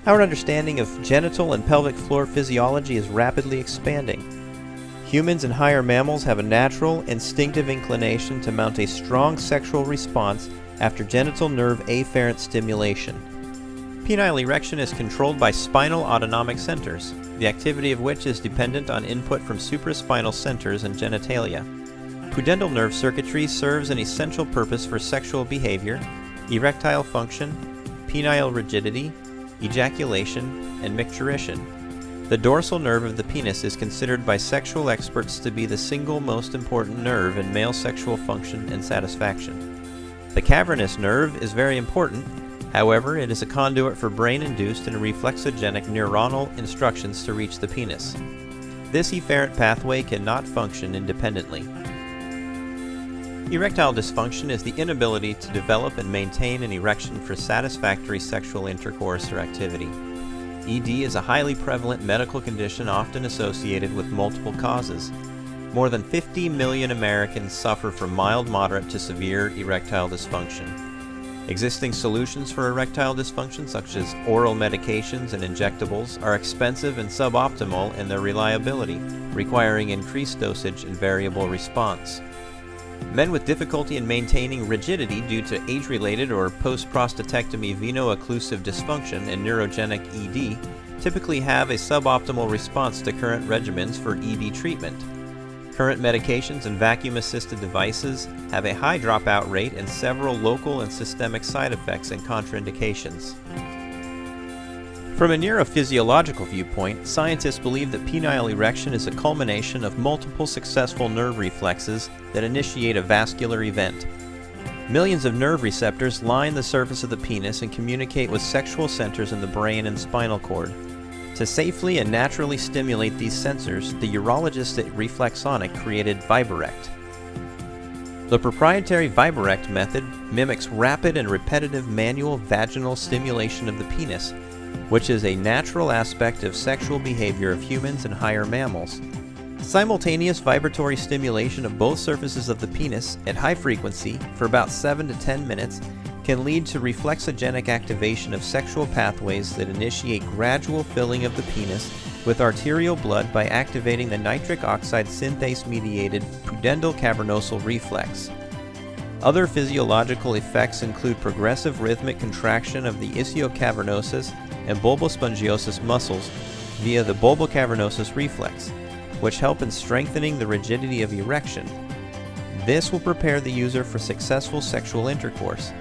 Our understanding of genital and pelvic floor physiology is rapidly expanding. Humans and higher mammals have a natural, instinctive inclination to mount a strong sexual response after genital nerve afferent stimulation. Penile erection is controlled by spinal autonomic centers, the activity of which is dependent on input from supraspinal centers and genitalia. Pudendal nerve circuitry serves an essential purpose for sexual behavior, erectile function, penile rigidity, ejaculation, and micturition. The dorsal nerve of the penis is considered by sexual experts to be the single most important nerve in male sexual function and satisfaction. The cavernous nerve is very important, however, it is a conduit for brain-induced and reflexogenic neuronal instructions to reach the penis. This efferent pathway cannot function independently. Erectile dysfunction is the inability to develop and maintain an erection for satisfactory sexual intercourse or activity. ED is a highly prevalent medical condition often associated with multiple causes. More than 50 million Americans suffer from mild, moderate to severe erectile dysfunction. Existing solutions for erectile dysfunction, such as oral medications and injectables, are expensive and suboptimal in their reliability, requiring increased dosage and variable response. Men with difficulty in maintaining rigidity due to age-related or post-prostatectomy veno-occlusive dysfunction and neurogenic ED typically have a suboptimal response to current regimens for ED treatment. Current medications and vacuum-assisted devices have a high dropout rate and several local and systemic side effects and contraindications. From a neurophysiological viewpoint, scientists believe that penile erection is a culmination of multiple successful nerve reflexes that initiate a vascular event. Millions of nerve receptors line the surface of the penis and communicate with sexual centers in the brain and spinal cord. To safely and naturally stimulate these sensors, the urologists at Reflexonic created Viberect. The proprietary Viberect method mimics rapid and repetitive manual vaginal stimulation of the penis, which is a natural aspect of sexual behavior of humans and higher mammals. Simultaneous vibratory stimulation of both surfaces of the penis at high frequency for about 7 to 10 minutes can lead to reflexogenic activation of sexual pathways that initiate gradual filling of the penis with arterial blood by activating the nitric oxide synthase-mediated pudendal cavernosal reflex. Other physiological effects include progressive rhythmic contraction of the ischiocavernous and bulbospongiosus muscles via the bulbocavernosus reflex, which help in strengthening the rigidity of erection. This will prepare the user for successful sexual intercourse.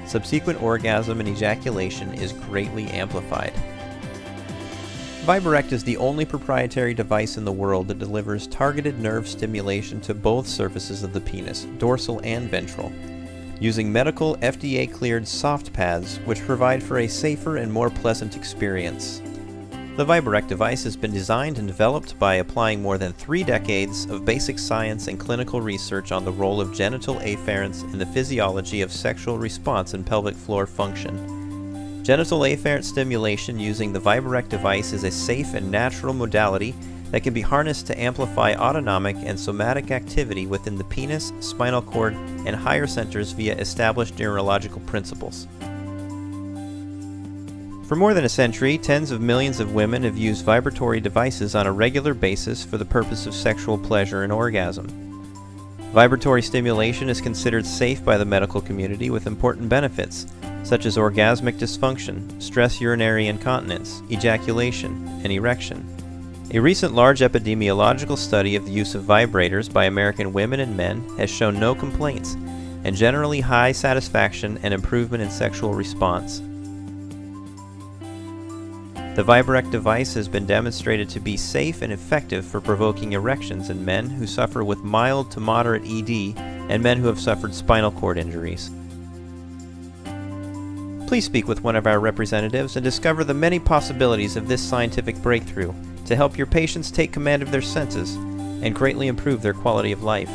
Subsequent orgasm and ejaculation is greatly amplified. Viberect is the only proprietary device in the world that delivers targeted nerve stimulation to both surfaces of the penis, dorsal and ventral, using medical FDA-cleared soft pads which provide for a safer and more pleasant experience. The Viberect device has been designed and developed by applying more than 3 decades of basic science and clinical research on the role of genital afferents in the physiology of sexual response and pelvic floor function. Genital afferent stimulation using the Viberect device is a safe and natural modality that can be harnessed to amplify autonomic and somatic activity within the penis, spinal cord, and higher centers via established neurological principles. For more than a century, tens of millions of women have used vibratory devices on a regular basis for the purpose of sexual pleasure and orgasm. Vibratory stimulation is considered safe by the medical community with important benefits, such as orgasmic dysfunction, stress urinary incontinence, ejaculation, and erection. A recent large epidemiological study of the use of vibrators by American women and men has shown no complaints, and generally high satisfaction and improvement in sexual response. The Viberect device has been demonstrated to be safe and effective for provoking erections in men who suffer with mild to moderate ED and men who have suffered spinal cord injuries. Please speak with one of our representatives and discover the many possibilities of this scientific breakthrough. to help your patients take command of their senses and greatly improve their quality of life.